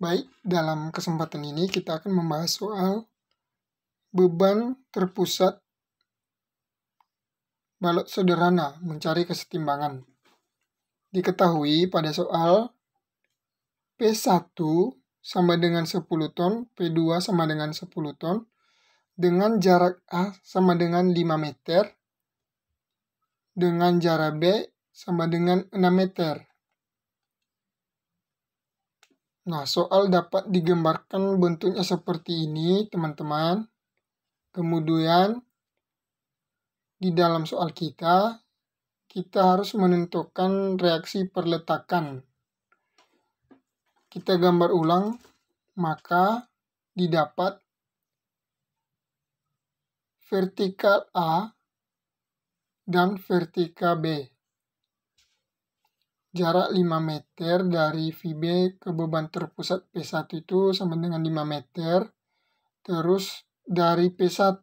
Baik, dalam kesempatan ini kita akan membahas soal beban terpusat balok sederhana mencari kesetimbangan. Diketahui pada soal P1 sama dengan 10 ton, P2 sama dengan 10 ton, dengan jarak A sama dengan 5 meter, dengan jarak B sama dengan 6 meter. Nah, soal dapat digambarkan bentuknya seperti ini, teman-teman. Kemudian, di dalam soal kita harus menentukan reaksi perletakan. Kita gambar ulang, maka didapat vertikal A dan vertikal B. Jarak 5 meter dari VB ke beban terpusat P1 itu sama dengan 5 meter. Terus dari P1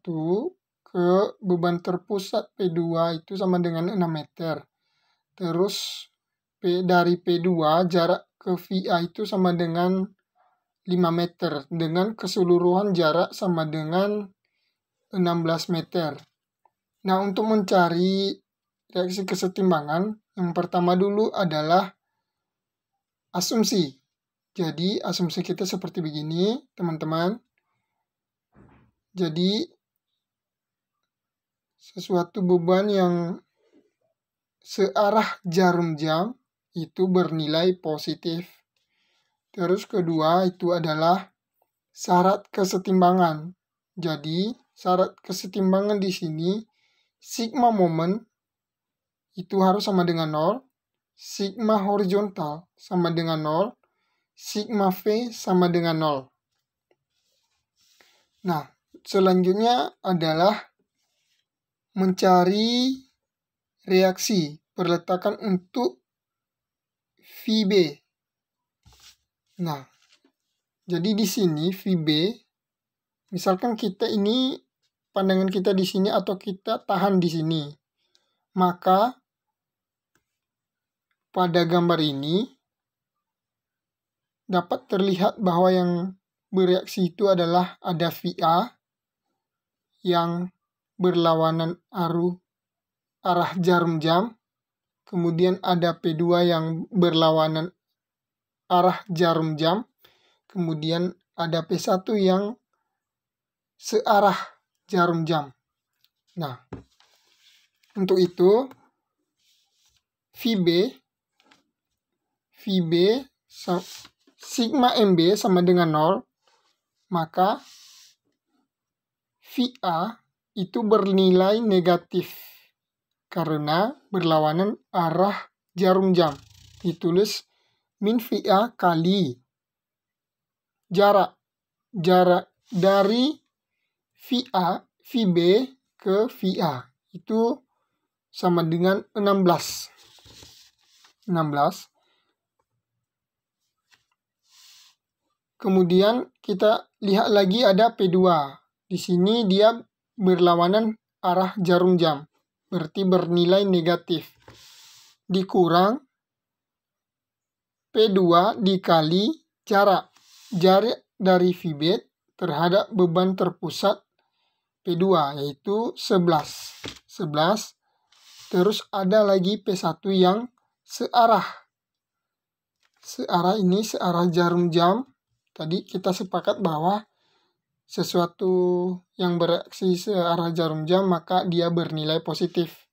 ke beban terpusat P2 itu sama dengan 6 meter. Terus dari P2 jarak ke VA itu sama dengan 5 meter. Dengan keseluruhan jarak sama dengan 16 meter. Nah, untuk mencari reaksi kesetimbangan, yang pertama dulu adalah asumsi. Jadi, asumsi kita seperti begini, teman-teman. Jadi, sesuatu beban yang searah jarum jam itu bernilai positif. Terus kedua itu adalah syarat kesetimbangan. Jadi, syarat kesetimbangan di sini, sigma momen itu harus sama dengan 0, sigma horizontal sama dengan 0, sigma V sama dengan 0. Nah, selanjutnya adalah mencari reaksi perletakan untuk VB. Nah, jadi di sini VB, misalkan kita ini pandangan kita di sini atau kita tahan di sini, maka pada gambar ini dapat terlihat bahwa yang bereaksi itu adalah ada VA yang berlawanan arah jarum jam, kemudian ada P2 yang berlawanan arah jarum jam, kemudian ada P1 yang searah jarum jam. Nah, untuk itu VB sigma MB sama dengan 0, maka VA itu bernilai negatif karena berlawanan arah jarum jam. Ditulis min VA kali jarak dari VB ke VA itu sama dengan 16. Kemudian kita lihat lagi ada P2. Di sini dia berlawanan arah jarum jam. Berarti bernilai negatif. Dikurang P2 dikali jarak dari VB terhadap beban terpusat P2, yaitu 11. Terus ada lagi P1 yang searah. Searah ini searah jarum jam. Tadi kita sepakat bahwa sesuatu yang bereaksi searah jarum jam maka dia bernilai positif.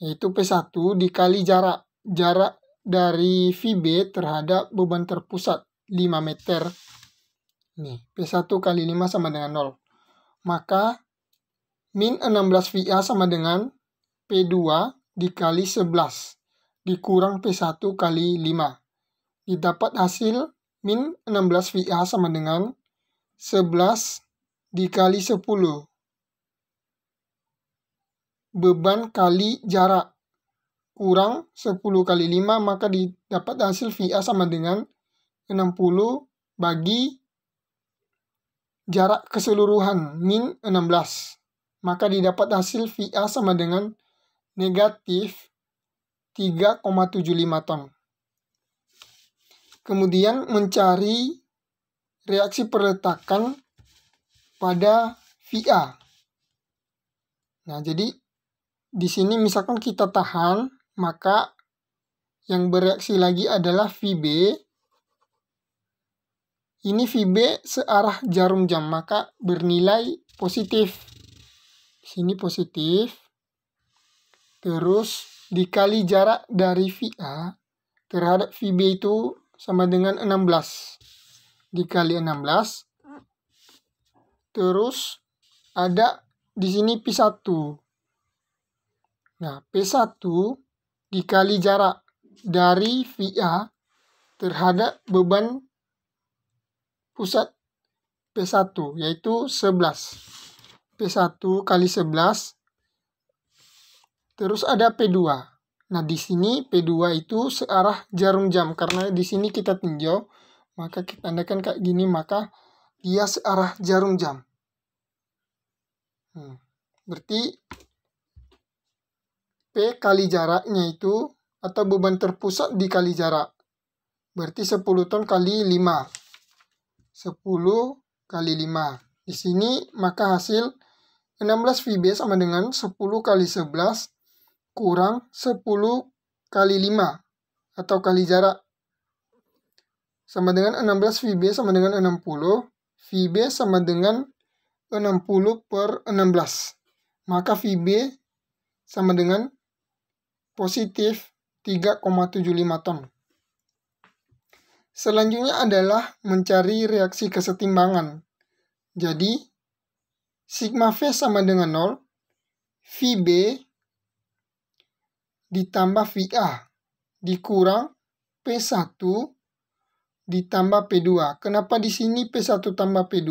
Yaitu P1 dikali jarak dari VB terhadap beban terpusat 5 meter. Nih, P1 kali 5 sama dengan 0. Maka min 16 VA sama dengan P2 dikali 11 dikurang P1 kali 5. Didapat hasil min 16 VA sama dengan 11 dikali 10. Beban kali jarak kurang 10 kali 5, maka didapat hasil VA sama dengan 60 bagi jarak keseluruhan min 16. Maka didapat hasil VA sama dengan negatif 3,75 ton. Kemudian mencari reaksi perletakan pada VA. Nah, jadi di sini misalkan kita tahan, maka yang bereaksi lagi adalah VB. Ini VB searah jarum jam, maka bernilai positif. Di sini positif. Terus dikali jarak dari VA terhadap VB itu sama dengan 16. Dikali 16. Terus ada di sini P1. Nah, P1 dikali jarak dari VA terhadap beban pusat P1, yaitu 11. P1 kali 11. Terus ada P2. Nah, di sini P2 itu searah jarum jam. Karena di sini kita tinjau, maka kita tandakan kayak gini, maka dia searah jarum jam. Berarti P kali jaraknya itu, atau beban terpusat dikali jarak. Berarti 10 ton kali 5. 10 kali 5. Di sini maka hasil 16 VB sama dengan 10 kali 11 kurang 10 kali 5 atau kali jarak. Sama dengan 16 VB sama dengan 60. VB sama dengan 60 per 16. Maka VB sama dengan positif 3,75 ton. Selanjutnya adalah mencari reaksi kesetimbangan. Jadi, sigma V sama dengan 0, VB ditambah VA dikurang P1 ditambah P2. Kenapa di sini P1 tambah P2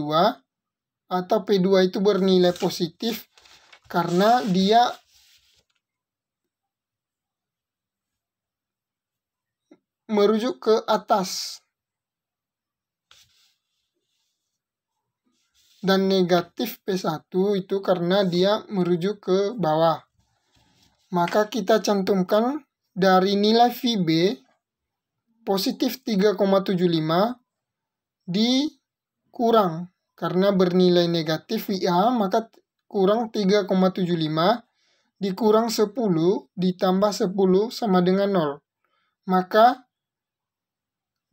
atau P2 itu bernilai positif? Karena dia merujuk ke atas. Dan negatif P1 itu karena dia merujuk ke bawah. Maka kita cantumkan dari nilai VB positif 3,75 dikurang. Karena bernilai negatif VA, maka kurang 3,75 dikurang 10 ditambah 10 sama dengan 0. Maka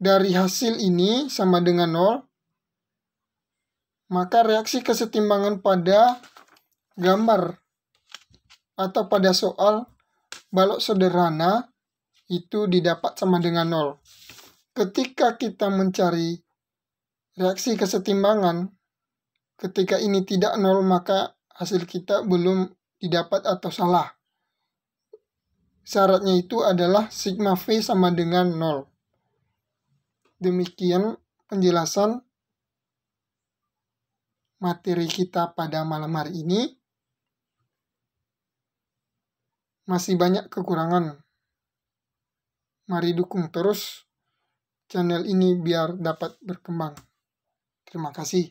dari hasil ini sama dengan 0. Maka reaksi kesetimbangan pada gambar atau pada soal balok sederhana itu didapat sama dengan 0. Ketika kita mencari reaksi kesetimbangan, ketika ini tidak 0, maka hasil kita belum didapat atau salah. Syaratnya itu adalah sigma V sama dengan 0. Demikian penjelasan materi kita pada malam hari ini. Masih banyak kekurangan. Mari dukung terus channel ini biar dapat berkembang. Terima kasih.